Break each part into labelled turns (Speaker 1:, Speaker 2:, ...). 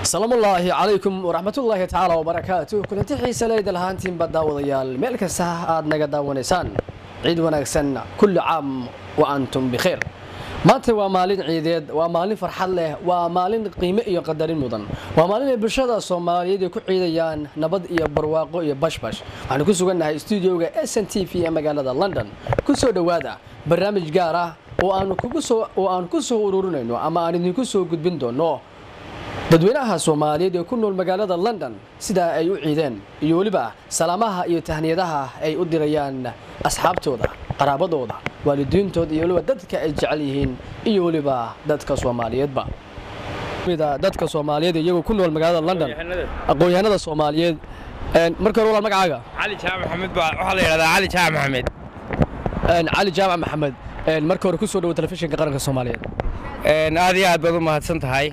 Speaker 1: السلام الله عليكم ورحمة الله تعالى وبركاته. كنت حيسا ليد الهانتين بداوديال ملك الساعة نجا داونيسان عيد ونكسن كل عام وأنتم بخير. maanta waa maalin ciideed waa maalin farxad leh waa maalin qiimo iyo qadarin mudan waa maalin ay bulshada Soomaaliyeed ku ciidayaan nabad iyo barwaaqo iyo bashbash waxaan ku sugannahay studio-ga SNTV ee magaalada London ku soo dhawaada barnaamij gaar ah oo aan ku soo ururinayno ama aan idinku soo gudbin doono dadweynaha Soomaaliyeed ee ku nool magaalada London sida ay u ciideen iyo waliba salaamaha iyo tahniyadaha ay u dirayaan asxaabtooda qaraabadooda waalidiintooda iyo waliba dadka ay jecel yihiin iyo waliba dadka Soomaaliyeedba dadka Soomaaliyeed iyagu ku nool magaalada London aqoonyahanada Soomaaliyeed marka hore walaal magacaaga
Speaker 2: علي جامع محمد waxa la yiraahdaa علي جامع محمد
Speaker 1: علي جامع محمد marka hore ku soo dhaw telefishinka qaranka Soomaaliyeed
Speaker 2: aad iyo aad baad u mahadsan tahay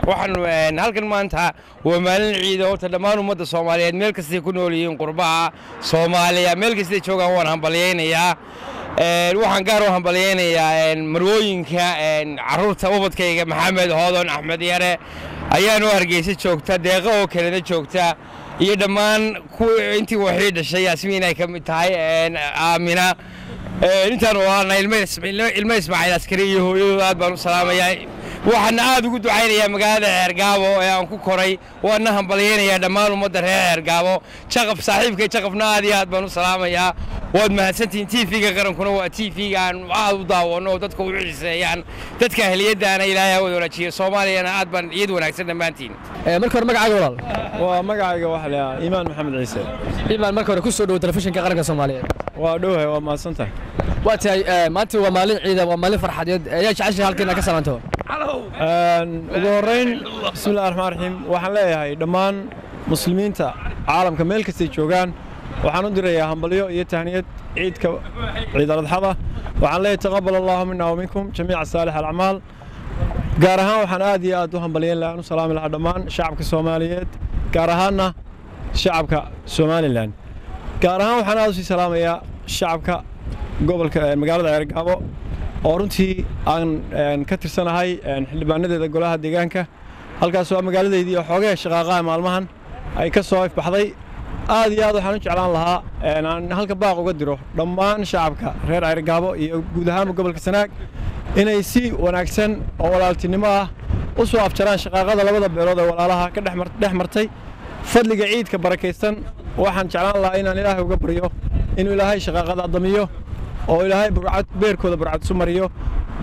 Speaker 2: waxaan halkan maanta waa maalin ciid oo dhammaan ummadda Soomaaliyeed meel kasta ku nool yihiin qurbaha Soomaaliya meel kasta joogaan waan hambalyeeynaa waxaan gaar u hambalyeeynaa marwooyinka caruurta ubadkayga Maxamed Hoodon Axmed Yare ayaan u Hargeysa joogta deeqo oo kale joogta iyo dhammaan intii waxay dhashay Yaasmiin ay ka mid tahay Aamina intaan waana ilmo Ismaaciil askari iyo hooyadooda aad baan u salaamayaa waxaan aad ugu ducaynayaa magaalada Ceergaabo ee aan ku koray waana hambalyeeynaa dhammaan ummadda reer Ceergaabo shaqaf saaxiibkay shaqafna aad iyo aad baan u salaamayaa waad mahadsantiin TV-ga qarankuna waa TV-ga aan aad u daawano dadka u xiiseeyaan dadka ahliyadaana Ilaahay wada wanaajiyo Soomaaliyana aad baan ciid wanaagsan dhamaantiin
Speaker 1: marka hore magacaaga walaal
Speaker 3: waa magacayga waxa la yiraahdaa Iimaan Maxamed Ciise
Speaker 1: Iimaan marka hore ku soo dhaw telefishinka qaranka Soomaaliyeed
Speaker 3: waa dhowhay waa mahadsantahay
Speaker 1: waatay maanta waa maalin ciid waa maalin farxadeed ayaa jeceshay halkeen ka salaanto
Speaker 3: ugu horeyn bismillaahir rahmaanir rahiim waxaan leeyahay dhammaan muslimiinta caalamka meel kasta ay joogaan waxaan u dirayaa hambalyo iyo tahniyad ciidka ciid al-adha waxaan leeyahay taqabbal Allahu minna wa minkum jamii'a saalih al-a'maal gaar ahaan waxaan aad iyo aad u hambalyeyn lahaa u salaami lahaa dhammaan shacabka Soomaaliyeed gaar ahaanna shacabka Somaliland gaar ahaan waxaan aad u sii salaamayaa shacabka gobolka magaalada Ceergaabo oo runtii aan ka tirsanahay xildhibaanadeeda golaha deegaanka halkaas waa magaaladeedii oo xoogay shaqaaqa maalmahan ay ka soo ifbaxday aad iyo aad waxaan u jeclaan lahaa aan halka baaq uga diro dhammaan shacabka reer Ceergaabo iyo guud ahaan gobolka Sanaag inay si wanaagsan oo walaaltinimo ah u soo afjaraan shaqaaqada labada beelood ee walaalaha ka dhex martay fadliga ciidka barakeysan waxaan jeclaan lahaa inaan Ilaahay uga baryo inuu Ilaahay shaqaaqada damiyo oo Ilaahay beerkooda burcad sumariyo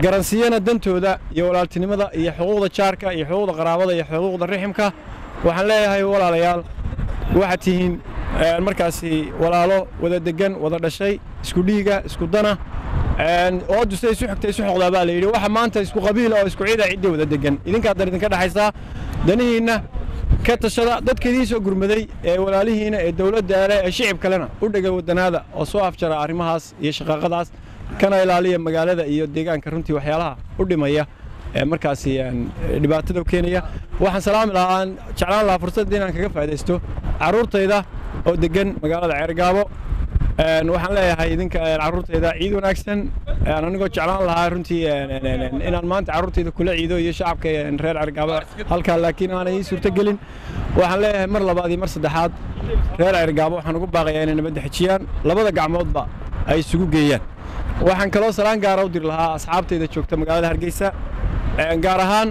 Speaker 3: garansiyana dantooda iyo walaaltinimada iyo xuquuqda jaarka iyo xuquuqda qaraabada iyo xuquuqda riximka waxaan leeyahay walaalayaal waxa tihiin markaasi walaalo wada degan wada dhashay isku dhiiga isku dana oo dusay isu xigtay isu xoqdaa baa la yiri waxa maanta isku qabiil oo isku ciida cid wada degan idinka idinka dhaxaysa danihiina ka tashada dadka idin soo gurmaday ee walaalihiina ee dawladda ee shicib kalena u dhagay wadanaada oo soo afjara arrimahaas iyo shaqaqadaas kana ilaaliya magaalada iyo deegaanka runtii waxyaalaha u dhimaya ee markaasi dhibaatada u keenaya waxaan salaami lahaa jeclaan lahaa fursad inaan kaga faa'iideysto caruurtayda oo degan magaalada Ceergaabo waxaan leeyahay idinka caruurtayda ciid wanaagsan anigoo jeclaan lahaa runtii inaan maanta caruurtayda kula ciido iyo shacabka reer Ceergaabo halka laakiin aanay suurto gelin waxaan leeyahay mar labaad iyo mar saddexaad reer Ceergaabo waxaan ugu baaqayaa inay nabad xijiyaan labada gacmoodba ay isugu geeyaan waxaan kaloo salaan gaar ah u dir lahaa asxaabtayda joogta magaalada Hargeysa gaar ahaan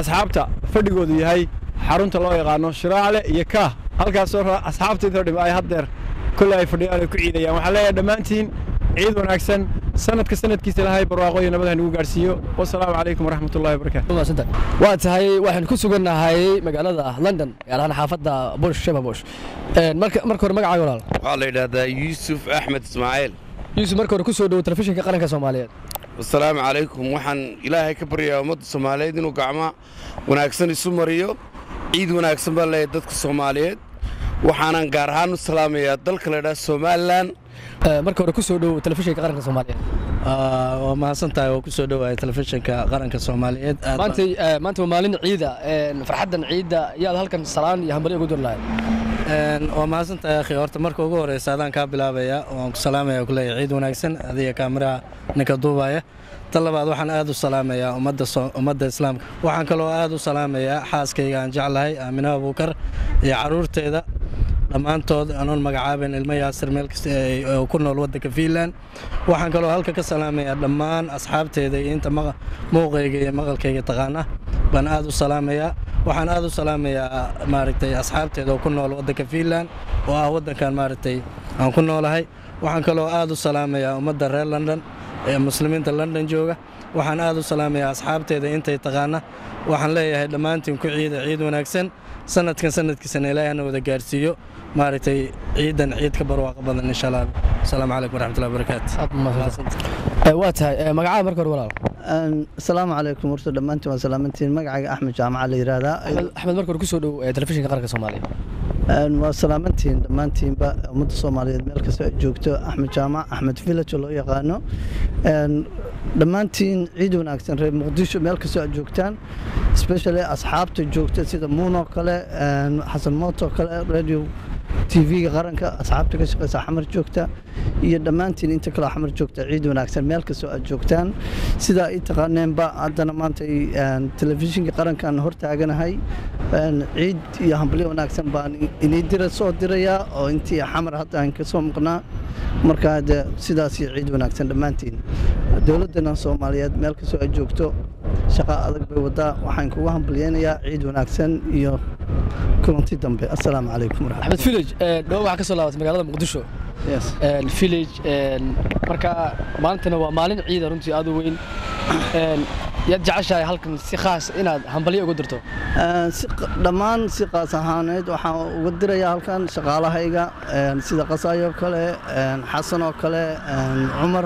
Speaker 3: asxaabta fadhigoodu yahay xarunta loo yaqaano Shiraale iyo ka halkaas oo asxaabtayda dhib ay haddeer kulli ay fadhiyaan ku ciidayaan waxaan leeyahay dhammaantiin ciid wanaagsan sanadka sanadkiisa Ilaahay barwaaqo iyo nabad nagu gaarsiiyo wassalaamu calaykum waraxmatullaahi wabarakaatuh
Speaker 1: waa tahay waxaan ku sugannahay magaalada London gaar ahaan xaafadda Bush Shababush marka hore magacaaga walaal
Speaker 4: waxa la yiraahdaa Yuusuf Axmed Ismaaciil
Speaker 1: Yuusuf marka hore ku soo dhaw telefishinka qaranka Soomaaliyeed
Speaker 4: wassalaamu calaykum waxaan Ilaahay ka baryaa ummadda Soomaaliyeed inuu gacmo wanaagsan isu mariyo ciid wanaagsan baa leeyahay dadka Soomaaliyeed waxaanan gaar ahaan u salaamayaa dalka la yiraahdo Somaliland
Speaker 1: marka hore ku soo dhaw telefishinka qaranka Soomaaliyeed
Speaker 5: waa mahadsantahay oo ku soo dhawaay telefishinka qaranka Soomaaliyeed
Speaker 1: maanta waa maalin ciida farxadan ciida yaad halkan salaan iyo hambalyo ugu dir lahayd
Speaker 5: waa mahadsantahay akhi horta marka ugu horeysa adaan kaa bilaabaya waan ku salaamaya ku leeyahay ciid wanaagsan adiga kaamiraha ninka duubaya tan labaad waxaan aad u salaamayaa ummadda islaamka waxaan kaloo aad u salaamayaa xaaskayga aan jeclahay Aamina Abuukar iyo caruurteeda dhammaantood anoon magacaaben ilmo yaasir meel kasta oo ku nool waddanka Finland waxaan kaloo halka ka salaamayaa dhammaan asxaabteeda iyo inta muuqayga iyo maqalkayga taqaana baan aad u salaamayaa waxaan aad u salaamayaa maaragtay asxaabteeda oo ku nool waddanka Finland oo ah waddankan maaragtay aan ku noolahay waxaan kaloo aad u salaamayaa ummadda reer London ee muslimiinta London jooga waxaan aad u salaamayaa asxaabteeda intay taqaana waxaan leeyahay dhammaantiin ku ciid wanaagsan sanadkiisana ilaahana wada gaarsiiyo maaragtay ciidan ciid ka barwaaqo badan insha Allah assalaamu calaykum waraxmatullahi wabarakaatuh
Speaker 1: waa tahay magacaada marka hore walaal
Speaker 6: السلام عليكم ورحمة الله وبركاته سلامتين مقعد أحمد جامعة الإرادة
Speaker 1: أحمد مركور كسر تلفزيون قرن الصومالي
Speaker 6: وسلامتين دمانتين مدة الصومالية ملك جوجتو أحمد جامعة أحمد فيلج الله يقانو دمانتين عيدون أكثر مقديشو ملك جوجتان سبيشالي أصحاب جوجتو سيدا مونو كله حسن موتو كله راديو TV qaranka asxaabta ka shaqeysa xamar joogta iyo dhammaantiin inta kala xamar joogta ciid wanaagsan meel kasta oo aad joogtaan sida ay taqaaneenba haddana maanta telefishinka qarankan hortaaganahay ciid iyo hambalyo wanaagsan baan inay soo dirayaa oo intii xamar hadda aan ka soo maqnaa marka sidaas iyo ciid wanaagsan dhammaantiin dowladana Soomaaliyeed meel kasta oo aad joogto shaqo adag bay wadaa waxaan kugu hambalyeynayaa ciid wanaagsan iyo kulanti dambe assalaamu calaykum
Speaker 1: Axmed Village dhow waxa ka soo laabatay magaalada Muqdisho Village marka maantana waa maalin ciid runtii aad u weyn yaad jeceshahay halkan si khaas inaad hambalyo ugu dirto
Speaker 6: dhammaan si qaas ahaaneed waxaan ugu dirayaa halkan shaqaalahayga sida qasaayo kale xasan oo kale Umar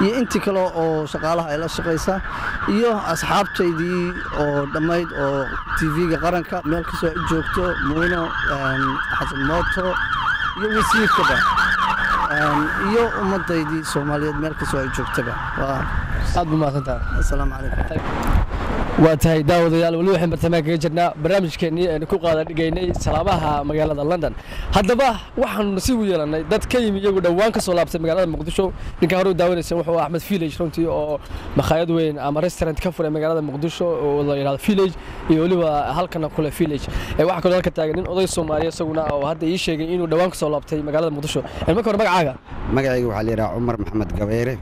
Speaker 6: iyo intii kale oo shaqaalaha ay la shaqeysa iyo asxaabtaydii oo dhamayd oo TV-ga qaranka meel ka soo joogto Muuno Xasan Mooto iyo wasiirkaba iyo umadaydii Soomaaliyeed meel ka soo joogtaba waa
Speaker 1: aad u mahadsantahay
Speaker 6: assalaamu calaykum
Speaker 1: waa tahay daawadayaal wali waxaan bartamaha kaga jirnaa barnaamijkeennii aan ku qaada dhigaynay salaamaha magaalada London haddaba waxaan nasiib u yeelanay dad ka yimi iyagu dhawaan ka soo laabtay magaalada Muqdisho ninka hore u daawanaysan wuxuu Axmed Village runtii oo makhaayad weyn ama restaurant ka furay magaalada Muqdisho oo la yiraahdo Village iyo waliba halkan kule Village waxa kale halka taagan nin oday Soomaaliyeed isaguna oo hadda ii sheegay inuu dhawaan ka soo laabtay magaalada Muqdisho marka hore magacaaga
Speaker 7: waxa la yiraahdaa Umar Maxamed Gabeere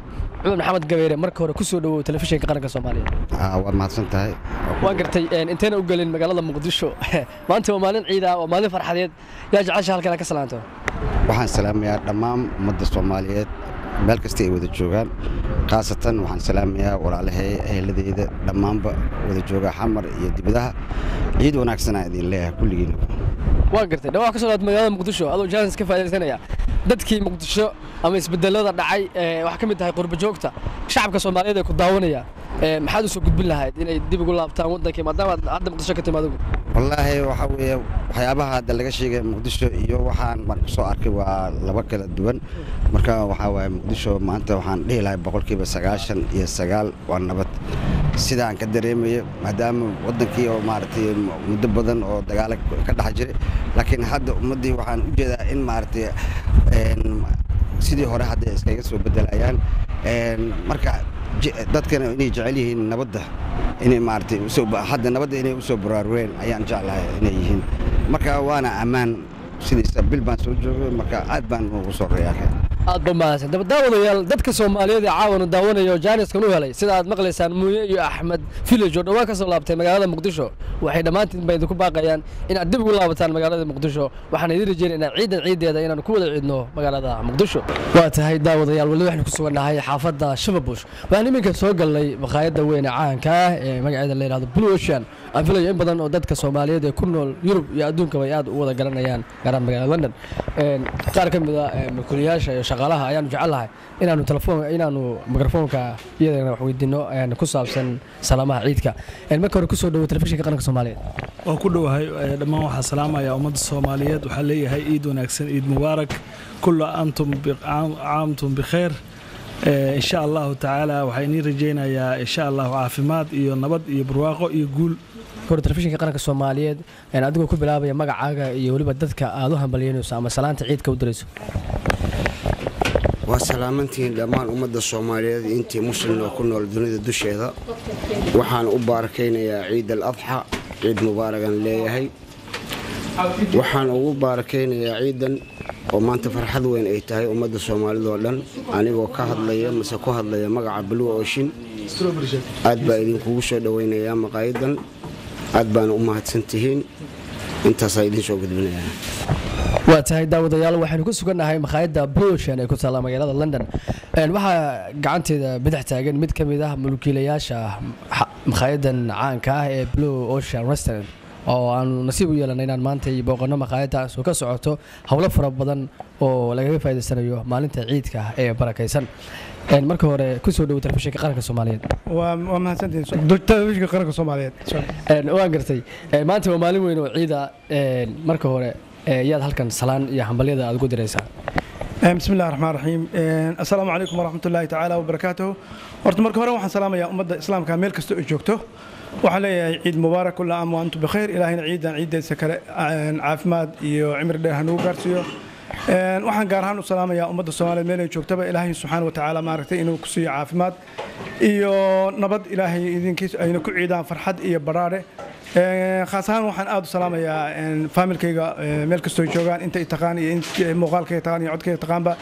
Speaker 1: Umar Maxamed Gabeere marka hore ku soo dhawow telefishinka qaranka Soomaaliyeed
Speaker 7: waa mahadsantahay
Speaker 1: waan gartay inteena u galin magaalada Muqdisho maanta waa maalin ciid ah waa maalin farxadeed yaa jecesha halkan ka salaanto
Speaker 7: waxaan salaamayaa dhammaan ummadda Soomaaliyeed meel kasta ay wada joogaan qaasatan waxaan salaamayaa walaalahay eheladeyda dhammaanba wada jooga xamar iyo dibadaha ciid wanaagsan aan idin leeyahay kulligiin
Speaker 1: waan gartay dhawaa ka soo laabtay magaalada Muqdisho adoo jaanis ka faa'iideysanaya dadkii Muqdisho ama isbedelada dhacay waxa ka mid tahay qurbo joogta shacabka Soomaaliyeed ee ku daawanaya maxaad u soo gudbin lahayd inay dib ugu laabtaan waddanka maadaama hadda Muqdisho ka timaado
Speaker 7: wallaahi waxa weeye waxyaabaha hadda laga sheegay Muqdisho iyo waxaan marka soo arkay waa laba kala duwan marka waxa waaye Muqdisho maanta waxaan dhihi lahay 99% waa nabad sida aan ka dareemayo maadaama waddankii oo maartay muddo badan oo dagaal ka dhax jiray laakiin hadda ummadii waxaan u jeedaa in maartay sidii hore hadda iskaga soo bedelayaan marka dadkana inay jecel yihiin nabadda inay maartay hadda nabadda inay u soo baraareen ayaan jeclahay inay yihiin marka waana ammaan sidiisa bil baan soo joogay marka aad baan ugu soo reeyay
Speaker 1: aad bamaasan daawadayaal dadka Soomaaliyeed ee caawan daawanayo jaaniskan u helay sida aad maqlaysaan Muuye iyo Axmed Village oo dhawaan ka soo laabtay magaalada Muqdisho waxay dhamaantiin bay ku baaqayaan in aad dib ugu laabataan magaalada Muqdisho waxaan idin rajaynaynaa ciideeda inaan ku wada ciidno magaalada Muqdisho waa tahay daawadayaal wali waxaan ku suganahay xaafadda Shababush waxaan iminka soo galnay maqaayadda weyn caanka ah ee magaceeda la yiraahdo Blue Ocean aan filayo in badan oo dadka Soomaaliyeed ee ku nool Yurub iyo adduunka bay aad u wada garanayaan gaar ahaan magaalada London qaar ka mid ah mulkiilayaasha shaqaalaha ayaan jecelahay inaanu mikrofoonka iyadana wax weydiino ku saabsan salaamaha ciidka marka hore ku soo dhawo telefishinka qaranka Soomaaliyeed
Speaker 8: oo ku dhawahay dhammaan waxa salaamaya ummadda Soomaaliyeed waxa leeyahay ciid wanaagsan ciid mubaarak kullu antum biqaamtum bikhair insha allahu tacaala waxaa inii rajaynayaa insha allahu caafimaad iyo nabad iyo barwaaqo iyo guul.
Speaker 1: kor telefishinka qaranka Soomaaliyeed adigoo ku bilaabaya magacaaga iyo waliba dadka aad u hambalyeynayso ama salaanta ciidka u dirayso.
Speaker 7: waa salaamantiin dhammaan ummadda Soomaaliyeed intii muslim oo ku nool dunida dusheeda waxaan u baarkaynayaa ciid al-adha ciid mubaarakan leeyahay waxaan ugu baarkaynayaa ciidan oo maanta farxad weyn ay tahay ummadda Soomaaliyeed oo dhan anigoo ka hadlaya mise ku hadlaya magaca Blue Ocean aad baa idinkugu soo dhaweynayaa maqaayadan aad baan u mahadsantihiin intaas ay idin soo gudbinayaa.
Speaker 1: waa tahay daawadayaal waxaanu ku sugannahay maqaayadda Blue Ocean ee ku taala magaalada London waxaa gacanteeda bidix taagan mid ka mid ah mulkiilayaasha maqaayadan caanka ah ee Blue Ocean Restaurant oo aan nasiib u yeelanay inaan maanta booqano maqaayadaas oo ka socoto hawlo fara badan oo laga faa'iideysanayo maalinta ciidka ee barakaysan. marka hore ku soo dhaw telefishinka qaranka Soomaaliyeed.
Speaker 9: waa mahadsantiin telefishinka qaranka Soomaaliyeed.
Speaker 1: waan gartay maanta waa maalin weyn oo ciida marka hore yaad halkan salaan iyo hambalyada aad ugu diraysaa.
Speaker 9: bismillaahir rahmaanir rahiim assalaamu calaykum waraxmatullaahi tacaala wabarakaatuh. horta marka hore waxaan salaamayaa ummadda islaamka meel kasta oo joogto waxaan leeyahay ciid mubaarak kulla aam wa antum bikhair ilaahayna ciidaysa kale caafimaad iyo cimri dheer hanugu gaarsiiyo. waxaan gaar ahaan u salaamayaa ummadda Soomaaliyeed meel ay joogtaba ilaahay subxaanahu wa tacaala maaragtay inuu ku siiyo caafimaad iyo nabad ilaahay idinkiis ayna ku ciidaan farxad iyo baraare. khaas ahaan waxaan aad u salaamayaa faamilkayga meel kastoo joogaan inta ay taqaan iyo inta muuqaalkayga taqaan iyo codkayga taqaanba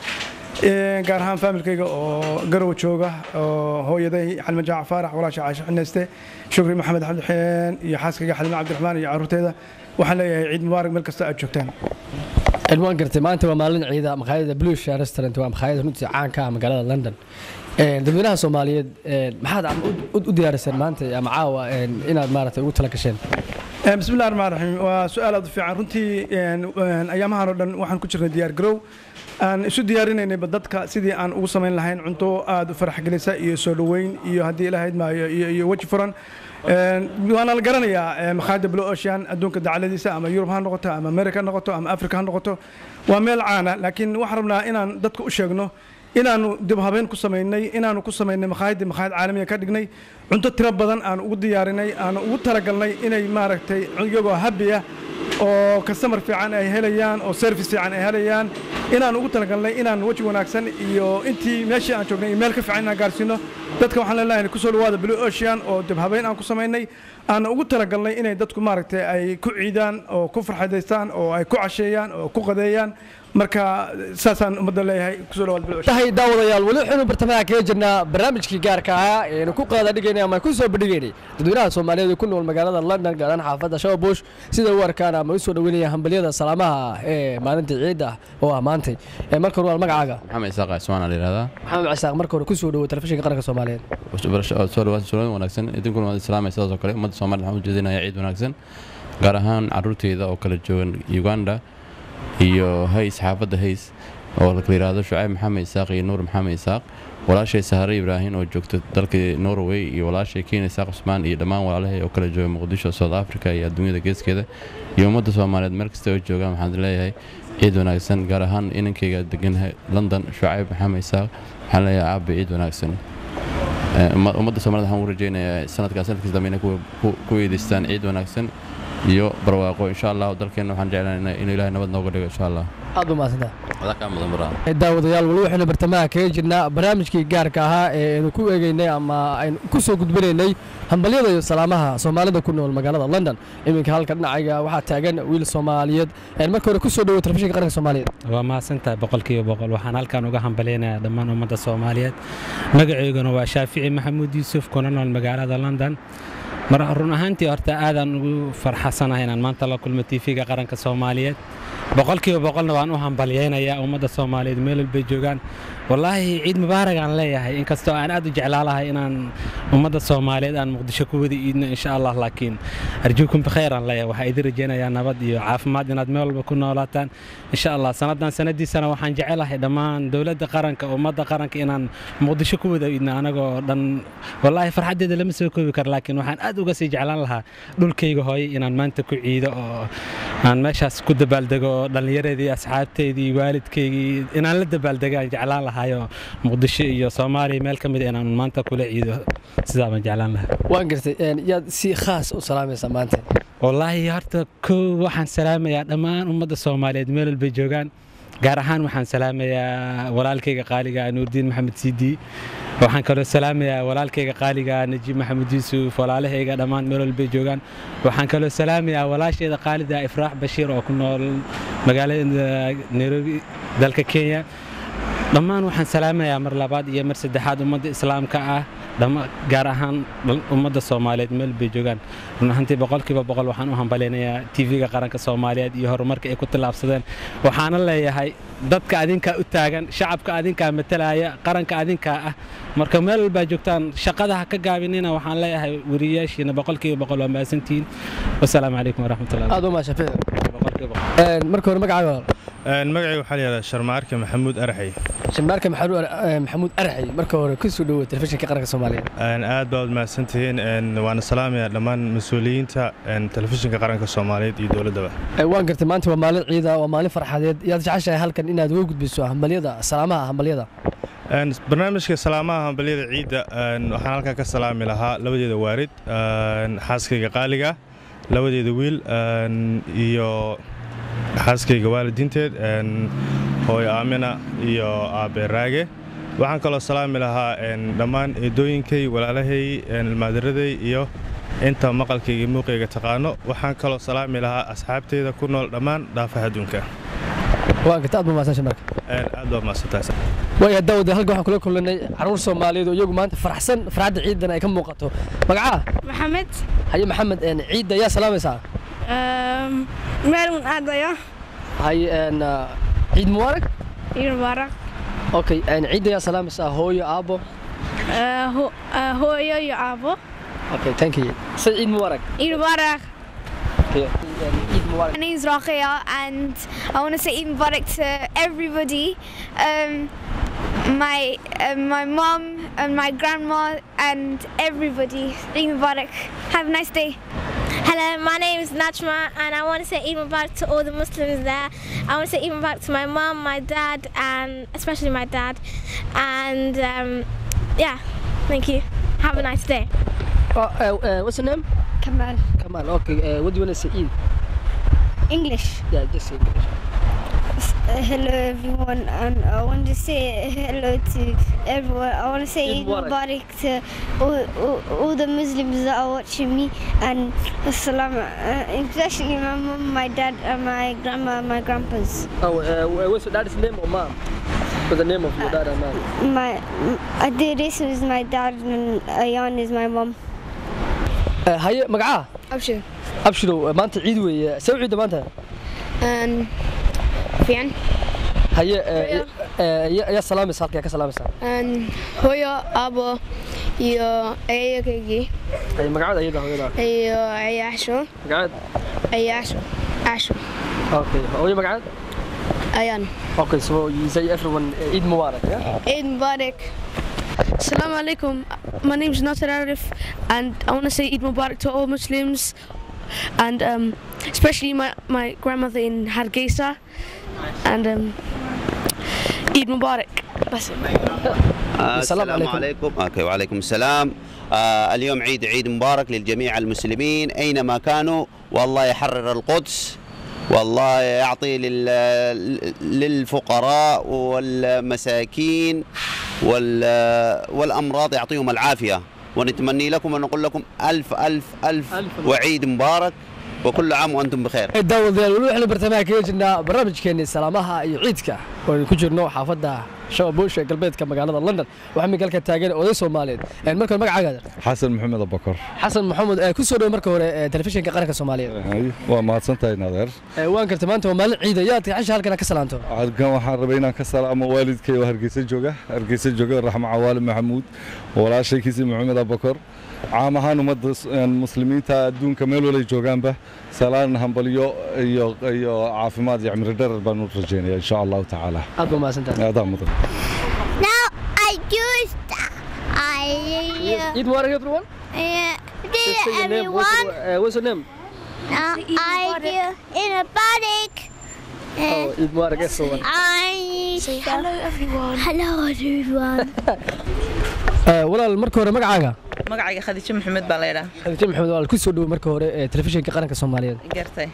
Speaker 9: gaar ahaan faamilkayga oo garow jooga oo hooyaday Xalma Jaac Faarax walaasha Caasha Xinayste Shukri Maxamed Xamdi Xeen iyo xaaskayga Xalma Cabdiraxmaan iyo carruurteeda waxaan leeyahay ciid mubaarak meel kasta aad joogtaan.
Speaker 1: waan gartay maanta waa maalin ciida maqaayadda Blue Ocean Restaurant waa maqaayad runtii caan ka ah magaalada London. dadweynaha Soomaaliyeed maxaad u diyaariseen maanta ama caawa inaad maaragtay ugu tala gasheen.
Speaker 9: bismillaahir rahmaanir rahiim waa su'aal aad u fiican runtii ayaamahan oo dhan waxaan ku jirnay diyaar garow aan isu diyaarinaynay dadka sidii aan ugu samayn lahayn cunto aad u farax gelisa iyo soo dhaweyn iyo haddii ilaahayd maayo iyo waji furan. waana la garanayaa maqaayadda Blue Ocean adduunka dacaladiisa ama Yurub ha noqoto ama America ha noqoto ama Afrika ha noqoto waa meel caana laakiin waxaan rabnaa inaan dadka u sheegno inaanu dib habeen ku sameynay inaanu ku sameynay maqaayad caalamiga ka dhignay cunto tiro badan aan ugu diyaarinay aan ugu talagalnay inay maaragtay iyagoo happy ah oo customer fiican ay helayaan oo service fiican ay helayaan inaan ugu talagalnay inaan waji wanaagsan iyo intii meeshii aan joognay meel ka fiican inaan gaarsiino dadka waxaan leenahay ku soo dhawaada Blue Ocean oo dib habeen aan ku sameynay aan ugu talagalnay inay dadku maaragtay ay ku ciidaan oo ku farxadeystaan oo ay ku casheeyaan oo ku qadeeyaan marka saasaan umada leeyahay ku soo dhawaad Blue Ocean.
Speaker 1: tahay daawadayaal wali xunu bartamaha kaga jirnaa barnaamijkii gaarka ah ee ku qaada dhigaynay ama ku soo badhigaynay dadweynaha Soomaaliyeed ku nool magaalada London gaar ahaan xaafadda Shababush sida uu arkaan ama soo dhaweynaya hambaliyada salaamaha ee maalinta ciida oo ah maantay marka hore magacaaga
Speaker 10: Maxamed Isaaq Ismaan la yiraahdaa.
Speaker 1: Maxamed Isaaq marka hore ku soo dhawo telefishinka qaranka Soomaaliyeed.
Speaker 10: soo dhawaad wanaagsan idinkuna waa salaamay sidoo kale ummadda Soomaaliyeed waxaan u jeedinayaa ciid wanaagsan gaar ahaan carruurteyda oo kala joogan Uganda iyo hays xaafadda hays oo la yiraahdo Shucayb Maxamed Isaaq iyo Nuur Maxamed Isaaq walaashay Sahare Ibraahin oo joogta dalka Norway iyo walaashay Keen Isaaq Usmaan iyo dhammaan walaalahay oo kala jooga Muqdisho South Africa iyo adduunyada geeskeeda iyo ummadda Soomaaliyeed meel kasta oo joogaan waxaan leeyahay ciid wanaagsan gaar ahaan inankayga degan London Shucayb Maxamed Isaaq waxaan leeyahay aabe ciid wanaagsan. ummadda Soomaaliyeed waxaan u rajaynayaa sanadkiisa dambe inay ku eedeystaan ciid wanaagsan iyo barwaaqo insha Allah dalkeena waxaan jeclaanaynaa in Ilaahay nabad nooga dhigo insha Allah.
Speaker 1: aad u maasanta
Speaker 10: wada ka mudan baraa
Speaker 1: daawadayaal wali waxaynu bartamaha kaga jirnaa barnaamijkii gaarka ahaa ee aynu ku eegaynay ama aynu ku soo gudbinaynay hambalyada iyo salaamaha Soomaalida ku nool magaalada London iminka halka dhinacayga waxaa taagan wiil Soomaaliyeed marka hore ku soo dhawo telefishinka qaranka Soomaaliyeed.
Speaker 11: waa maasanta boqolkiiba boqol waxaan halkan uga hambaleynayaa dhammaan ummadda Soomaaliyeed magaceyguna waa Shaafici Maxamuud Yuusuf kuna nool magaalada London. run ahaantii horta aadaan ugu farxasanahay inaan maanta la kulmo TV-ga qaranka Soomaaliyeed boqolkiiba boqolna waan u hambalyeynayaa ummadda Soomaaliyeed meel walba joogaan wallaahi ciid mubaarak aan leeyahay inkastoo aan aad u jeclaalahay inaan ummadda Soomaaliyeed aan Muqdisho ku wada iidno insha Allah laakiin arjuukum bikhair aan leeyahay waxa idin rajaynayaa nabad iyo caafimaad inaad meel walba ku noolaataan insha Allah sanadiisana waxaan jecelahay dhammaan dawladda qaranka ummadda qaranka inaan Muqdisho ku wada iidno anagoo dhan wallaahi farxadeeda lama soo koobi karo laakiin waxaan aad uga sii jeclaan lahaa dhulkayga hooyo inaan maanta ku ciido oo aan meeshaas ku dabaaldego dhallinyareedii asxaabteydii waalidkeygii inaan la dabaaldegaan jeclaan lahaayo muqdisho iyo soomaaliya meel ka mid inaan maanta kula ciido sidaa baan jeclaan lahaa
Speaker 1: waan gartay yaad si khaas u salaamaysaa maanta
Speaker 11: wallaahi horta kow waxaan salaamayaa dhammaan ummadda soomaaliyeed meel walbay joogaan gaar ahaan waxaan salaamayaa walaalkayga qaaliga nuurdiin maxamed siidi waxaan kaloo salaamayaa walaalkayga qaaliga najiib maxamed yuusuf walaalahayga dhammaan meel walbay joogaan waxaan kaloo salaamayaa walaasheeda qaalida ifraax bashiir oo ku nool magaalada nairobi dalka kenya dhammaan waxaan salaamayaa mar labaad iyo mar saddexaad ummadda islaamka ah gaar ahaan ummadda soomaaliyeed meel bay joogaan run ahaantii boqolkiiba boqol waxaan u hambaleynayaa tv-ga qaranka soomaaliyeed iyo horumarka ay ku tillaabsadeen waxaana leeyahay dadka adinkaa u taagan shacabka adinkaa matalaya qaranka adinkaa ah marka meel walbaa joogtaan shaqada ha ka gaabinina waxaan leeyahay wariyaashiina boqolkiiba boqol waa mahadsantihiin wasalaamu calaykum waraxmatullahi
Speaker 1: aad u maashafe marka hore magacaaga
Speaker 12: magacayga waxaa la yidhahdaa sharmaarka maxamuud araxay
Speaker 1: sharmaarka maxamuud araxay marka hore ku soo dhawow telefishinka qaranka soomaaliyeed
Speaker 12: aad baad mahadsantihiin waana salaamayaa dhammaan mas-uuliyiinta telefishinka qaranka soomaaliyeed iyo dowladdaba
Speaker 1: waan gartay maanta waa maalin ciida waa maalin farxadeed yaad jeceshahay halkan inaad uga gudbiso hambalyada salaamaha hambalyada
Speaker 12: barnaamijka salaamaha hambalyada ciidda waxaan halkan ka salaami lahaa labadeeda waarid xaaskayga qaaliga labadeeda wiil iyo xaaskayga waalidiinteed hooyo aamina iyo aabe raage waxaan kaloo salaami lahaa dhammaan eedooyinkay walaalahay ilmaadaraday iyo inta maqalkayga muuqayga taqaano waxaan kaloo salaami lahaa asxaabteyda ku nool dhammaan dhaafaha adduunka
Speaker 1: aad
Speaker 12: baa mahadsantahay
Speaker 1: way daawada halkan waxaan kula kulannay caruur Soomaaliyeed oo iyagu maanta faraxsan farxadda ciidan ay ka muuqato magaca
Speaker 13: maxamed
Speaker 1: haye maxamed ciidda yaa salaamaysaa
Speaker 13: meelun aadaya
Speaker 1: haye ciid mubaarak
Speaker 13: ciid mubaarak
Speaker 1: okay ciidda yaa salaamaysaa hooyo aabo
Speaker 13: hooyo iyo aabo
Speaker 1: okay thank you say ciid mubaarak
Speaker 13: ciid mubaarak
Speaker 14: My name is Rakhia and I want to say Eid Mubarak to everybody. My mom and my grandma and everybody. Eid Mubarak. Have a nice day.
Speaker 15: Hello, my name is Najma and I want to say Eid Mubarak to all the Muslims there. I want to say Eid Mubarak to my mom, my dad and especially my dad. And yeah, thank you. Have a nice day.
Speaker 1: What's your name?
Speaker 14: Kamal.
Speaker 1: Kamal, okay. What do you want to say Eid?
Speaker 14: English.
Speaker 1: Yeah, just say English.
Speaker 14: Hello everyone, and I want to say hello to everyone. I want to say Eid Mubarak to all the Muslims that are watching me, and Assalam, especially my mom, my dad, and my grandma, and my grandpas.
Speaker 1: What's your dad's name or mom? What's the name of your dad and mom?
Speaker 14: Adiris is my dad, and Ayan is my mom.
Speaker 1: هاي مقعة
Speaker 13: أبشر
Speaker 1: أبشروا ما أنت عيد ويا سوي عيد ما أنت
Speaker 13: فين
Speaker 1: هاي يا سلام سالك يا كسلام سال
Speaker 13: هو يا أبو يا أي كيجي
Speaker 1: أي مقعد أي ده هو ده
Speaker 13: أي عشو
Speaker 1: مقعد
Speaker 13: أي عشو
Speaker 1: أوكي هو مقعد
Speaker 13: أيان
Speaker 1: أوكي so you say everyone عيد مبارك yeah
Speaker 13: عيد مبارك Assalamu alaikum. My name is Nasser Arif and I want to say Eid Mubarak to all Muslims and especially my grandmother in Hargeisa and Eid Mubarak.
Speaker 16: السلام عليكم. اوكي وعليكم السلام. اليوم عيد مبارك للجميع المسلمين اينما كانوا والله يحرر القدس والله يعطي للفقراء والمساكين والأمراض يعطيهم العافية ونتمني لكم ونقول لكم ألف ألف ألف وعيد مبارك وكل عام وأنتم بخير.
Speaker 1: الدولة ولو برتماك يجينا برنامج كيني سلامها عيدك ونكجرنا حافظها شباب بوش قلبيتك مقالة لندن وحمي قالك التاجر أودي سوماليد المركز مقع قادر
Speaker 17: حسن محمد أبو بكر
Speaker 1: حسن محمد كل سوري مركز تلفزيون كقرنك الصومالية
Speaker 17: أي وما سنتين نظر
Speaker 1: وان كنت ما أنت ومال عيديات عايش هالكنا كسلانتو
Speaker 17: هالكنا وحن ربينا كسلام والدك وهرجيس الجوجة رحمة عوالم محمود ولا شيء كيسي محمد أبو بكر عامها نمد المسلمين تدون كمال ولا جوجان به سلام همبليو يو عافمات يعني ردر بنور رجينا إن شاء الله تعالى.
Speaker 1: أبو ما سنتين.
Speaker 17: هذا مطلع.
Speaker 15: Now I used
Speaker 1: Eid Mubarak everyone?
Speaker 15: Yeah. Everyone.
Speaker 1: What's your name?
Speaker 14: Eid Mubarak.
Speaker 1: Oh, Eid Mubarak everyone.
Speaker 14: Say hello everyone. Hello everyone.
Speaker 1: walaal marka hore magacaaga
Speaker 18: magacayga Khadiija Maxamed baa leeyahay
Speaker 1: Khadiija Maxamed walaal ku soo dhaw marka hore telefishinka qaranka Soomaaliyeed
Speaker 18: gartay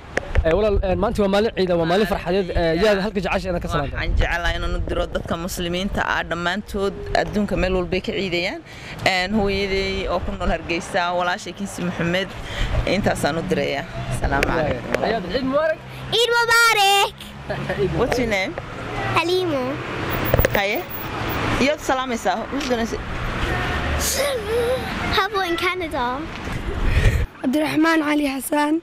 Speaker 1: walaal maanta waa maalin ciid waa maalin farxadeed yaa halka jeceshay inaad ka salaanto
Speaker 18: waxaan jecelahay inaan u diro dadka muslimiinta ah dhammaantood adduunka meel walba ay ka ciidayaan hooyaday oo ku nool Hargeysa walaashay Kiisi Maxamed intaasaan u dirayaa salaam calaykum
Speaker 1: ayaad Eid Mubarak
Speaker 14: Eid Mubarak.
Speaker 18: What's your name?
Speaker 14: Halimo.
Speaker 18: Haye yaad salaamaysaa who's going to say
Speaker 14: Habo in Canada.
Speaker 19: Abdurrahman Ali Hassan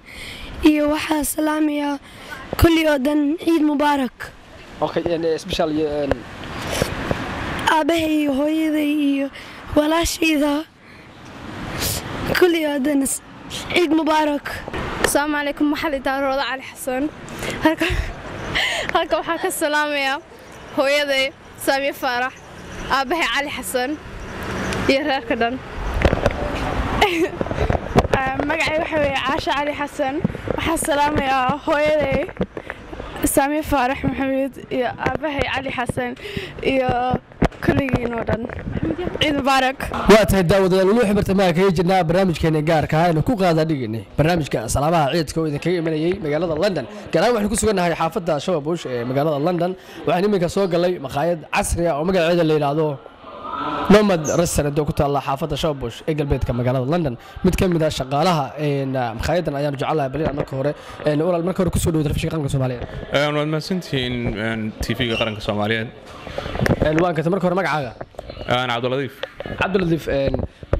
Speaker 19: iyo waxa salaamaya kulli oo dhan Eid Mubarak.
Speaker 1: Okay, and especially
Speaker 19: abahay hooyaday iyo walaashayda kulli oo dhan Eid Mubarak.
Speaker 20: Assalamu alaykum waxaan Rooda Ali Hassan. Halka waxaa ka salaamaya hooyaday Saamiya Faarax abahay Ali Hassan iyo reerka dhan magacay waxa weeye Caasha Ali Hassan waxa salaamaya hooyaday Saamiya Faarax Maxamed iyo abahay Ali Hassan iyo kulligiin oo dhan Eid Mubarak
Speaker 1: waa tahay daawadayaal wali waxaan bartamaha kaga jirnaa barnaamijkeena gaarka ah inuu ku qaada dhignay barnaamijka salaamaha ciidka oo idinkaga imanayay magaalada London gaar waxaan ku sugannahay xaafadda Shababush ee magaalada London waxaan iminka soo galay maqaayad casri ah oo magaceeda la yiraahdo Nomad Restaurant oo ku taala xaafadda Shababush ee galbeedka magaalada London mid ka mid ah shaqaalaha maqaayadan ayaan jecelahay bal marka hore oral marka hore ku soo dhaw telefishinka qaranka Soomaaliyeed
Speaker 21: waad mahadsantihiin TV-ga qaranka Soomaaliyeed
Speaker 1: waan ka marka hore magacaaga
Speaker 21: أنا عبد
Speaker 1: اللطيف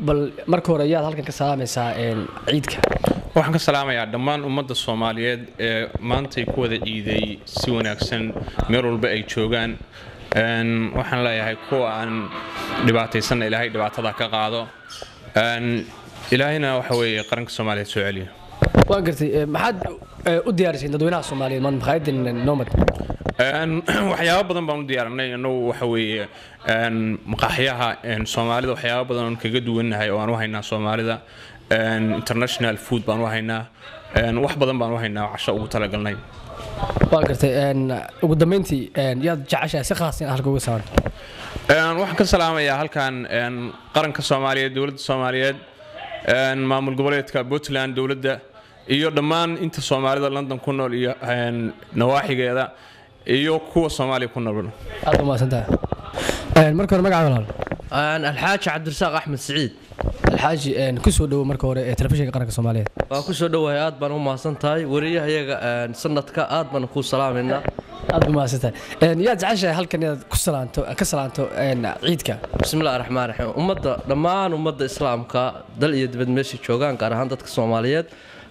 Speaker 1: بل marka hore ayaad halkan ka salaamaysaa ciidka
Speaker 21: waxaan ka salaamayaa dhammaan ummadda Soomaaliyeed ee maanta ku wada ciiday si wanaagsan meel walba ay joogaan waxaan leeyahay kuwa aan dhibaataysan Ilaahay dhibaatada ka qaado ilaahayna waxa weeye qaranka Soomaaliyeed soo celiyo
Speaker 1: waan gartay maxaad u diyaarisay dadweynaha Soomaaliyeed maanta maqaayadan Nomad
Speaker 21: waxyaabo badan baan u diyaarinay inuu waxa weeye maqaaxiyaha Soomaalida waxyaabo badan oo kaga duwanahay oo aan u haynaa Soomaalida international food baan u haynaa wax badan baan u haynaa casho ugu talagalnay
Speaker 1: waa gartay ugu dambeyntii yaad jeceshahay si khaas ah halka uga saarto
Speaker 21: waxaan ka salaamayaa halkan qaranka Soomaaliyeed dawladda Soomaaliyeed maamul goboleedka Puntland dawladda iyo dhammaan inta Soomaalida London ku nool iyo nawaaxigeeda iyo kuwa Soomaaliya ku nool
Speaker 1: aad ma santaa marka hore magacaaga walaal
Speaker 22: alxaaji Cabdirasaaq Axmed Saciid
Speaker 1: alxaaji ku soo dhaw marka hore telefishinka qaranka Soomaaliyeed
Speaker 22: waa ku soo dhawahay aad baan u mahadsantahay wariyahayaga sanadka aad baan ku salaameynaa
Speaker 1: aad ma mahadsantahay yaad jeceshahay halkan inaad ku salaanto ciidka
Speaker 22: bismillaahir rahmaanir rahiim ummadda dhammaan ummadda islaamka dal iyo dibad meesha joogaan gaar ahaan dadka Soomaaliyeed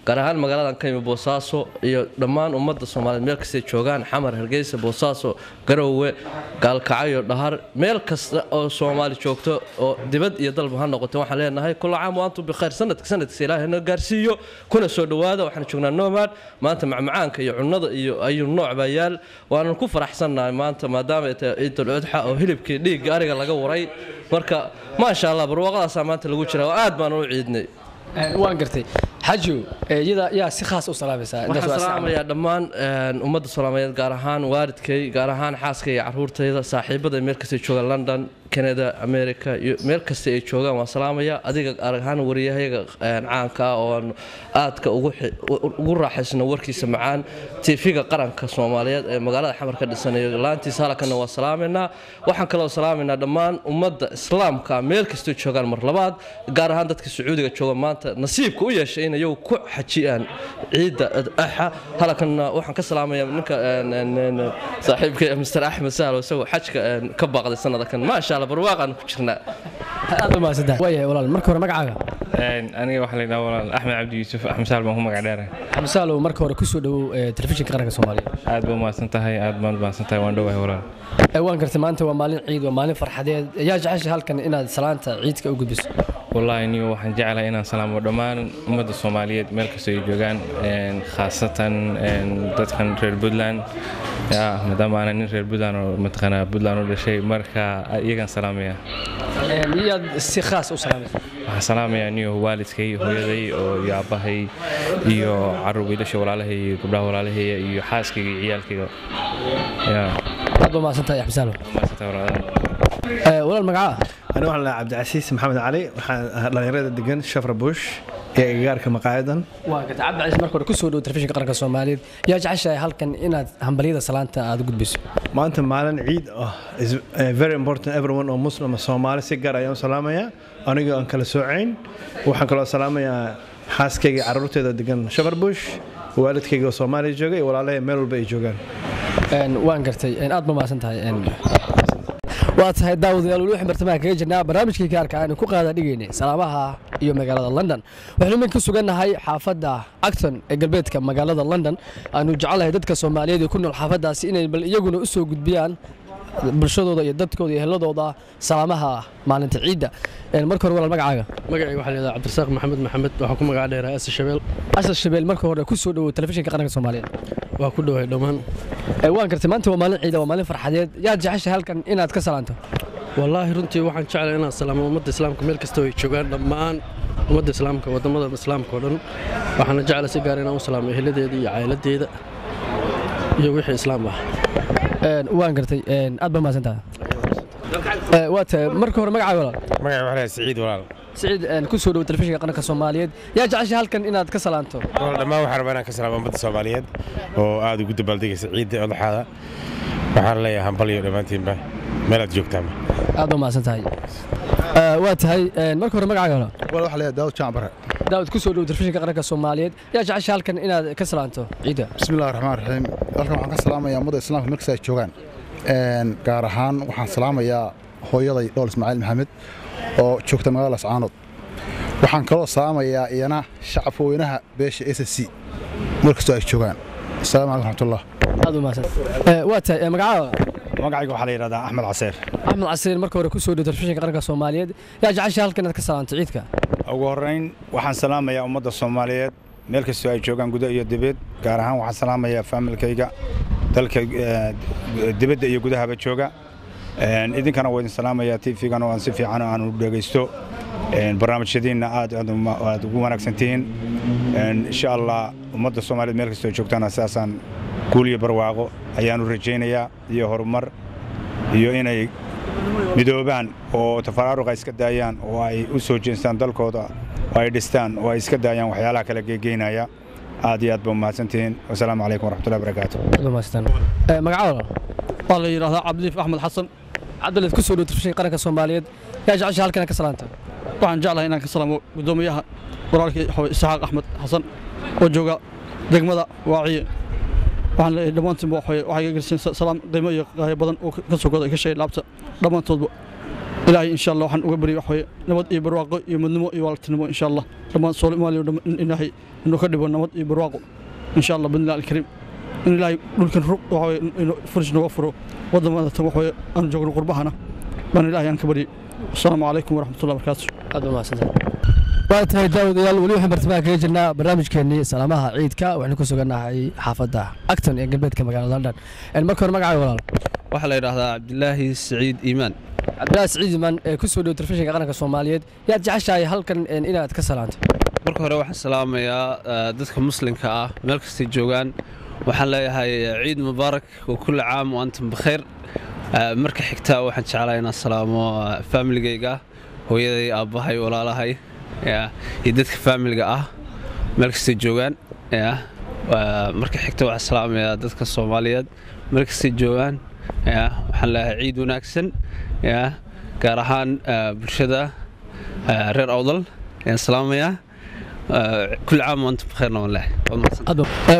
Speaker 22: gaar ahaan magaaladan ka yimid Boosaaso iyo dhammaan ummadda Soomaaliyeed meel kasta joogaan Xamar Hargeysa Boosaaso Garowe Gaalkacyo Dhahar meel kasta oo Soomaali joogto oo dibad iyo dalba ha noqoto waxaan leenahay kullu caam wa antum bi khayr sanadka Ilaahayna gaarsiiyo kuna soo dhawaada waxaan joognaa Nomad maanta macmacaanka iyo cunnada iyo ayu nooc bayaal waan ku faraxsanahay maanta maadaama ay Eid al-Adha oo hilibkii dhiig ariga laga waray marka ma sha Allah barwaaqadaas maanta lagu jira aad baan u ciidnay
Speaker 1: waan gartay xaji yaa si khaas u salaamaysaa
Speaker 22: waxaan salaamayaa dhammaan ummadda Soomaaliyeed gaar ahaan waalidkay gaar ahaan xaaskay iyo carruurtayda saaxiibada meel kasta jooga London Canada America meel kasta ay joogaan waan salaamayaa adiga araghan wariyahayaga caanka oo aadka ugu raaxaysna warkiisa macaan TV-ga qaranka Soomaaliyeed ee magaalada Xamar ka dhisanayo laantiisa halkan waa salaameynaa waxaan kale oo salaameynaa dhammaan ummadda islaamka meel kasta joogaan mar labaad gaar ahaan dadka Sacuudiga jooga maanta nasiibka u yeeshay in ay ku xajiyaan ciida Adha halkan waxaan ka salaamayaa ninka saaxiibkay Mr. Axmed Sahlo isagoo xajka ka baaqday sanadkan ma sha Allah barwaaqan ku jirnaa
Speaker 1: aad ma santaa way walaal marka hore magacaaga
Speaker 21: aniga waxa la yiraahdaa walaal Axmed Cabdi Yuusuf Axmed Sahlo baan ku magac dheeray
Speaker 1: Axmed Sahlo marka hore ku soo dhaw telefishinka qaranka Soomaaliyeed
Speaker 21: aad baa mahadsantahay waan dhawahay walaal
Speaker 1: waan gartay maanta waa maalin ciid waa maalin farxadeed yaa jeceshay halkan inaad salaanta ciidka u gudbiso
Speaker 21: wallahi niyo waxaan jecelahay inaan salaamo dhammaan ummadda Soomaaliyeed meel kasta ay joogaan khaasatan dadkan reer Puntland
Speaker 2: maadaama aanan nin reer Puntland oo mataqaanaa Puntland u dhashay marka iyagan salaamaya
Speaker 1: miyaad si khaas u salaamaysaa
Speaker 2: waxaan salaamayaa niyo waalidkay hooyaday oo iyo aabahay iyo carruur wiilasha walaalahay iyo gabdhaha walaalahay iyo xaaskayga iyo ciyaalkayga
Speaker 1: aad baa mahadsantahay xabsaalo walaal magaca
Speaker 3: أنا والله عبد العزيز محمد علي وحنا dhalinyarada degan Shafra Bush ee gaarka maqaayadan
Speaker 1: waa gad Cabdi Casiis markii hore ku soo dhaw telefishinka qaranka Soomaaliyeed yaa jeceshahay halkan inaad hambaliyada salaanta aad u gudbiso
Speaker 3: maanta maalin ciid is very important everyone oo muslim Soomaali si gaar ah salaamaya aniga aan kala soocayn waxaan kala salaamayaa xaaskayga carruurteeda degan Shafra Bush waalidkayga Soomaali joogay walaalahay meel walba ay joogaan
Speaker 1: waan gartay aad ma maasantahay waa tahay daawadayaal wali waxaan bartamaha kaga jirnaa barnaamijkii gaarka aan ku qaada dhigaynay salaamaha iyo magaalada London waxaanu min ku sugannahay xaafadda Acton ee galbeedka magaalada London aanu jecelahay dadka Soomaaliyeed ee ku nool xaafadaasi inay bal iyaguna u soo gudbiyaan bulshadooda iyo dadkooda iyo heladooda salaamaha maalinta ciidda marka hore walaal magacaaga
Speaker 5: magacayga waxa la yiraahdaa Cabdirasaaq Maxamed waxaan ku magac dheeraa Asal Shabeel marka hore ku soo dhaw telefishinka qaranka Soomaaliyeed waa ku dhawahay dhamaan waan gartay maanta waa maalin ciid waa maalin farxadeed yaa jeceshay halkan inaad ka salaanto wallaahi runtii waxaan jeclahay inaan salaamo ummadda islaamka meel kasta oo ay joogaan dhammaan ummadda islaamka wadamada islaamka oo dhan waxaan jeclahay si gaar ah inaan u salaamo eheladeeda iyo cailadeeda iyo wixii islaam ah waan gartay aad baa maasantahay waa tahay marka hore magacaaga walaal
Speaker 23: magacaaga waxa la Saciid walaal
Speaker 1: Saciid ku soo dhaw telefishinka qaranka Soomaaliyeed yaa jeceshay halkan inaad ka salaanto
Speaker 23: dhammaan waxaan rabaa inaan ka salaamo ummadda Soomaaliyeed oo aad ugu dabaaldegaysa ciidda Udxada waxaan leeyahay hambaliyo dhamaantiinba meel aad joogtaan
Speaker 1: aad baa maasantahay waa tahay marka hore magacaaga
Speaker 24: walaal waxa la yiraahdaa Daawud Jaambar
Speaker 1: Daawud ku soo dhaw telefishinka qaranka Soomaaliyeed yaa jeceshay halkan inaad ka salaanto ciidda
Speaker 24: bismillaahir rahmaanir rahiim halkan waxaan ka salaamayaa ummadda islaamka meel kasta ay joogaan gaar ahaan waxaan salaamayaa hooyaday Dhool Ismaaciil Maxamed oo joogta magaalada Ascaanood waxaan kaloo salaamayaa iyana shacabka weynaha beesha SSC markasta ay joogaan assalaamu calaykum raxmatullah
Speaker 1: aad u maasan waa tahay magacaaga
Speaker 23: magacayga waxa la yiraahdaa Axmed
Speaker 1: Casiir marka hore ku soo dhaw telefishinka qaranka Soomaaliyeed yaa jeceshay halkan inaad ka salaanto ciidka
Speaker 23: ugu horeyn waxaan salaamayaa ummadda Soomaaliyeed meel kasta ay joogaan gudaha iyo dibadda gaar ahaan waxaan salaamayaa familkayga dalka dibadda iyo gudahaba jooga idinkana waan salaamayaa TV-gan oo aan si fiican aan u dhageysto barnaamijyadiina aad ugu wanaagsantihiin insha Allah ummadda Soomaaliyeed meel kasta ay joogtaan asaasan guul iyo barwaaqo ayaan u rajaynayaa iyo horumar iyo inay midoobaan oo tafaraaruq iska daayaan oo ay u soo jeestaan dalkooda oo ay dhistaan oo ay iska daayaan waxyaalaha kala geegeynaya aad iyo aad baa mahadsantihiin wassalaamu calaykum waraxmatullahi wabarakaatuh
Speaker 1: magacaaga
Speaker 25: waa la yiraahdaa Cabdiliif Axmed Xasan
Speaker 1: Cabdiliif ku soo dhaw telefishinka qaranka Soomaaliyeed yaa jeceshay halkan ka salaanto
Speaker 25: waxaan jeclahay inaan ka salaamo gudoomiyaha walaalkay Isaaq Axmed Xasan oo jooga degmada Waaciye waxaan leeyahay dhammaantiin waxay garsiin salaam qiimo iyo qaaya badan oo ka soo goday ka shay laabta dhammaantoodba ilaahay insha Allah waxaan uga bari waxay nabad iyo barwaaqo iyo midnimo iyo walaaltinimo insha Allah dhammaan Soomaaliya ilaahay inuu ka dhibo nabad iyo barwaaqo insha Allah billahi alkarim in ilaahay dhulkan waxay inuu furij nooga furo wadamada tan waxay aan joogno qurbahana baan ilaahay aan ka bari assalaamu calaykum waraxmatullahi wabarakaatuh
Speaker 1: aad u maasantahay waa tahay daawadayaal wali waxaan bartamaha kaga jirnaa barnaamijkeennii salaamaha ciidka waxaanu ku sugannahay xaafadda Acton ee galbeedka magaalada London marka hore magacaaga walaal
Speaker 22: waxa la yiraahdaa Cabdilaahi Saciid Iimaan
Speaker 1: Cabdilaahi Saciid Iimaan ku soo dhaw telefishinka qaranka Soomaaliyeed yaa jeceshahay halkan inaad ka salaanto
Speaker 22: marka hore waxaan salaamayaa dadka muslimka ah meel kasta joogaan waxaan leeyahay ciid mubaarak oo kulli caam wa antum bikhair marka xigta waxaan jeclahay inaan salaamo familygayga hooyaday aabahay walaalahay iyo dadka familga ah meel kasta joogaan marka xigta waxaan salaamayaa dadka Soomaaliyeed meel kasta joogaan waxaan leeyahay ciid wanaagsan gaar ahaan bulshada reer Awdal ayaan salaamayaa كل عام وانتم بخير والله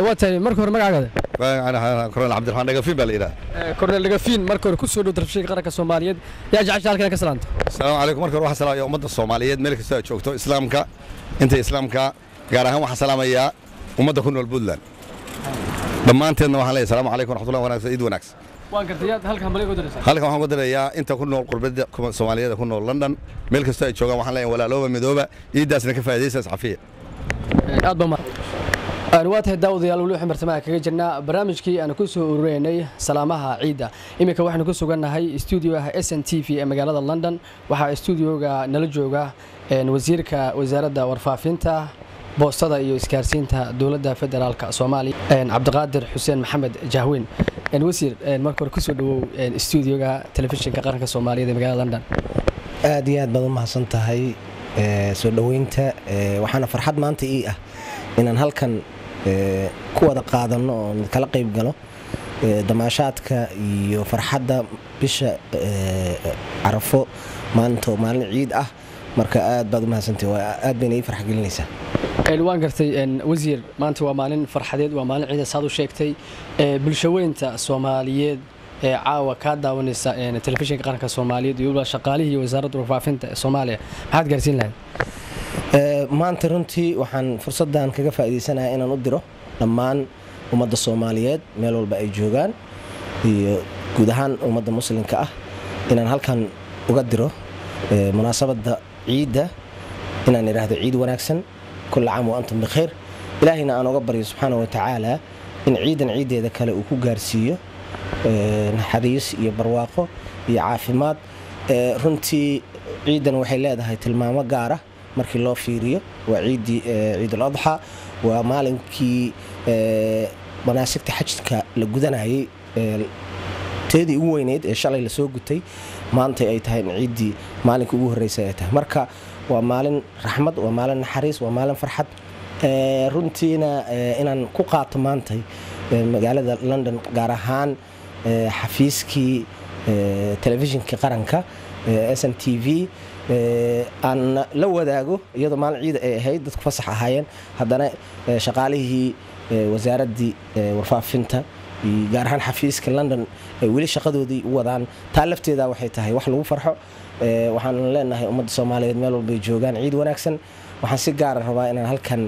Speaker 1: واتاي مركو magacaaga
Speaker 26: أنا كورنيل عبد الرحمن دقافين بالإله
Speaker 1: كورنيل دقافين مركو كسو دو ترفيق قرنك الصوماليات يا جعش halkan ka salaanto
Speaker 26: السلام عليكم مركو waxa salaamaya ummadda Soomaaliyeed meel kasta joogto islaamka inta islaamka gaar ahaan waxa salaamaya ummadda ku nool Puntland dhammaanteedna waxaan leeyahay salaamu calaykum waraxmatullahi wanaagsan ciid wanaagsan
Speaker 1: waan gartay halkan balay u diraysaa
Speaker 26: halkan waxaan ku dirayaa inta ku nool qurbada Soomaaliyeed ku nool London meel kasta ay joogaan waxaan leeyahay walaalooba midooba ciidaasna ka faa'iideysa saxafiya
Speaker 1: aad baa أنا وقتها داود يا لولو حمر تماك جنا برنامجكي أنا كوسو ريني سلامها عيدة إمك واحد كوسو قلنا هاي استوديو SNT في مقالة لندن وها استوديو نلجوجا وزيرك وزارة ورفافينتا بوسطة iyo iskaarsiinta dawladda federaalka Soomaaliya عبد القادر حسين محمد جاهوين وزير markor ku soo dhawow studio-ga telefishinka qaranka Soomaaliyeed ee magaalada London
Speaker 4: aad iyo aad baad u mahadsantahay soo dhaweynta waxaana farxad maanta ii ah inaan halkan ku wada qaadano oo kala qayb galo damaashaadka iyo farxadda bisha Arafo maanta maalin ciid ah marka aad baad u mahadsantahay aad bayna ii farx gelinaysaa
Speaker 1: waan gartay wasiir maanta waa maalin farxadeed waa maalin ciid saad u sheegtay bulshaweynta Soomaaliyeed ee caawa ka daawanaysa telefishinka qaranka Soomaaliyeed iyo shaqaalihii wasaaradda warfaafinta Soomaaliya maxaad gaarsiin lahayd
Speaker 4: maanta runtii waxaan fursadan kaga faa'iideysanayaa inaan u diro dhammaan ummadda Soomaaliyeed meel walba ay joogaan iyo guud ahaan ummadda muslimka ah inaan halkan uga diro munaasabadda ciidda inaan iraahdo ciid wanaagsan كل عام وأنتم بخير إلهنا أنا قبري سبحانه وتعالى إن عيد ذا كله وكوجارسية نحريس يبرواقه يعافمات رنتي عيدا وحيلاد هاي تلمامة قارة مركي الله فيريو وعيد عيد الأضحى ومالكي مناسك تحجتك لجودنا هي تدي وينيد إن شاء الله لسوقتي ما أنت أي تهين عيدي مالك وجوه الرئيسيته مركا ومالن رحمة ومالن حريص ومالن فرحة runtiina inaan ku qaato maantay magaalada London gaar ahaan xafiiskii telefishinka qaranka SNTV aan la wadaago iyadoo maalin ciid ay ahayd dadku fasax ahaayeen haddana shaqaalihii wasaaradii warfaafinta gaar ahaan xafiiska London ay weli shaqadoodii u wadaan taa lafteeda waxay tahay wax lagu farxo waxaan leenahay ummadda Soomaaliyeed meel walba ay joogaan ciid wanaagsan waxaan si gaar ah rabaa inaan halkan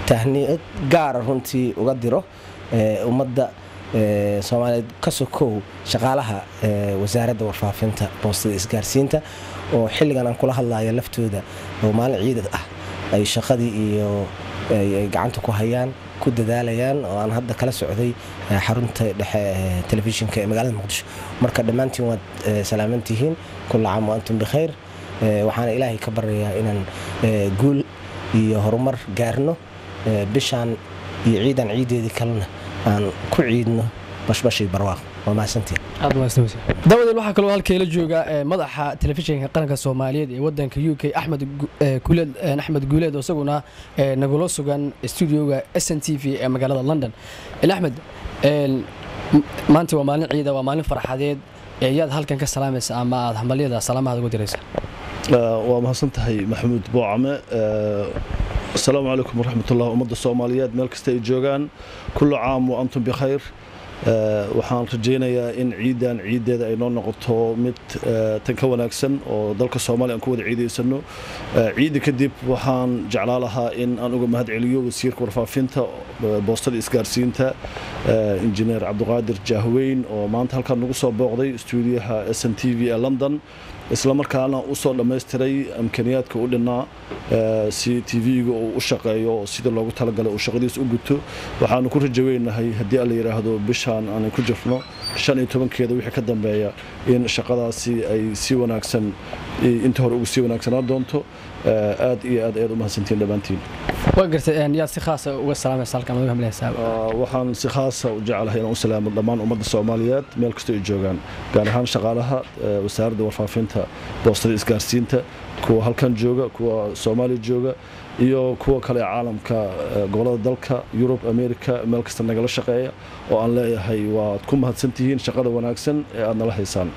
Speaker 4: tahniid gaar ah runtii uga diro ummadda Soomaaliyeed ka sokow shaqaalaha wasaaradda warfaafinta boostada isgaarsiinta oo xilligan aan kula hadlayo laftooda oo maalin ciid ah ay shaqadii iyo ay gacanta ku hayaan ku dadaalayaan oo aan hadda kala socday xarunta dhexe telefishinka ee magaalada Muqdisho marka dhamaantiin waad salaamantihiin kullu caam wa antum bikhair waxaan ilaahay ka baryayaa inaan guul iyo horumar gaarno bishaan iyo ciidan ciideedii kalena aan ku ciidno bashbashi barwaaq waa mahadsantiin
Speaker 1: aad waasnaysa dawladda waxa kale oo halkeela jooga madaxa telefishinka qaranka Soomaaliyeed ee wadanka UK Axmed Guuleed oo isaguna nagula sugan studio-ga SNTV ee magaalada London Axmed maanta waa maalin ciid waa maalin farxadeed yaad halkan ka salaamaysa ama aad hambaliyada salaamaha ugu diraysa
Speaker 6: waa mahadsantahay Maxamuud Boocame السلام عليكم ورحمة الله ومدة الصوماليات ملك استيجوغان كل عام وأنتم بخير waxaan rajeynayaa in ciideeda ay noo noqoto mid tan ka wanaagsan oo dalka Soomaaliya aan ku wada ciideysano ciida kadib waxaan jeclaan lahaa in aan uga mahadceliyo wasiirka warfaafinta boostada isgaarsiinta injineer Cabdiqaadir Jahweyn oo maanta halkan nagu soo booqday stuudiyaha SNTV ee London isla markaana u soo dhameystiray imkaaniyaadka u dhinaa si TV-ga uu u shaqeeyo sida loogu talagalay uu shaqadiisa u guto waxaan ku rajaynahay hadii la yiraahdo bishaan aan ku jirno 15keeda wixii ka dambeeya in shaqadaasi ay si wanaagsan inta hore ugu si wanaagsanaan doonto aad iyo aad u mahadsantiin dhamaantiin
Speaker 1: وقرت أن يا سخاصة والسلام عليكم ورحمة الله وبركاته.
Speaker 6: وحن سخاصة وجعلها هنا وسلام ضمان أمد الصوماليات ملك استيجوغان قال هان شغالها وسارد ورفافينتا بوستر إسكارسينتا كوا هالكان جوغا كوا صومالي جوغا iyo kuwa kale caalamka gobolada dalka Europe America meel kasta nagala shaqeeya oo aan leeyahay waad ku mahadsantihiin shaqada wanaagsan ee aad nala haysaan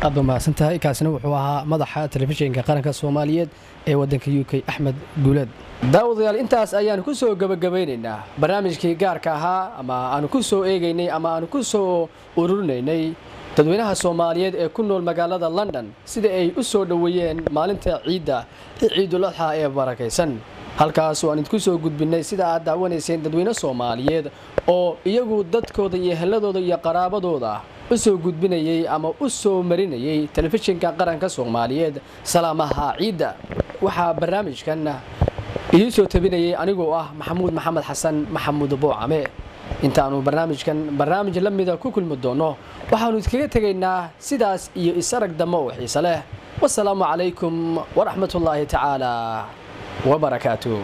Speaker 1: aad u mahadsantahay kaasina wuxuu ahaa madaxa telefishinka qaranka Soomaaliyeed ee wadanka UK Axmed Guuleed daawadayaal intaas ayaan ku soo gabagabaynaynaa barnaamijkii gaarka ahaa ama aan ku soo eegaynay ama aan ku soo ururinaynay dadweynaha Soomaaliyeed ee ku nool magaalada London sida ay u soo dhaweeyeen maalinta ciidda Ciidul Adha ee barakaysan halkaas oo aan idinku soo gudbinay sida aad daawanayseen dadweyne Soomaaliyeed oo iyagu dadkooda iyo heladooda iyo qaraabadooda u soo gudbinayay ama u soo marinayay telefishinka qaranka Soomaaliyeed salaamaha ciidda waxa barnaamijkan idiin soo tabinayay anigoo ah maxamuud maxamed xasan maxamuud boocame intaanu barnaamij la mida ku kulmi doono waxaanu iskaga tegaynaa sidaas iyo isarag damo oo xiiso leh wassalaamu calaykum waraxmatullaahi tacaala wabarakaatuh